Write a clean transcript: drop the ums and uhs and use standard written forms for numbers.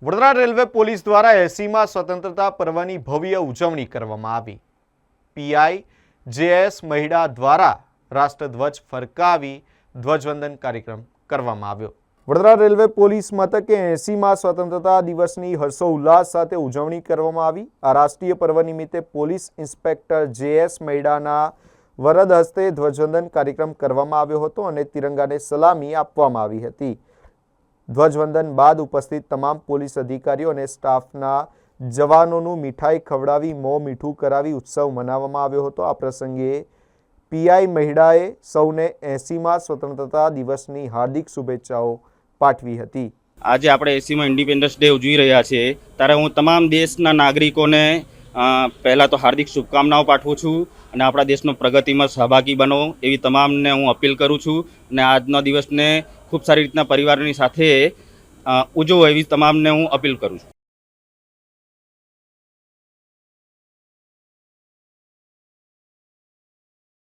Vadodara railway police દ્વારા 80માં સ્વતંત્રતા પર્વની ભવ્ય ઉજવણી કરવામાં આવી। પીઆઈ જેએસ મહિડા દ્વારા રાષ્ટ્રધ્વજ ફરકાવી ધ્વજવંદન કાર્યક્રમ કરવામાં આવ્યો। વડોદરા રેલવે પોલીસ મથકે 80માં સ્વતંત્રતા દિવસની હર્ષોલ્લાસ સાથે ઉજવણી કરવામાં આવી। આ રાષ્ટ્રીય પર્વ નિમિત્તે પોલીસ ઇન્સ્પેક્ટર જેએસ મહિડાના વરદ હસ્તે ધ્વજવંદન કાર્યક્રમ કરવામાં આવ્યો હતો અને તિરંગાને સલામી આપવામાં આવી હતી। ધ્વજવંદન બાદ ઉપસ્થિત તમામ પોલીસ અધિકારીઓ અને સ્ટાફના જવાનોનું મીઠાઈ ખવડાવી મોં મીઠું કરાવી ઉત્સવ મનાવવામાં આવ્યો હતો। આ પ્રસંગે પીઆઈ મહિડાએ સૌને 80માં સ્વતંત્રતા દિવસની હાર્દિક શુભેચ્છાઓ પાઠવી હતી। આજે આપણે 80માં ઇન્ડિપેન્ડન્સ ડે ઉજવી રહ્યા છીએ ત્યારે હું તમામ દેશના નાગરિકોને પહેલાં તો હાર્દિક શુભકામનાઓ પાઠવું છું અને આપણા દેશનો પ્રગતિમાં સહભાગી બનો એવી તમામને હું અપીલ કરું છું અને આજના દિવસને ખૂબ સારી રીતના પરિવારની સાથે ઉજવો એવી તમામને હું અપીલ કરું છું।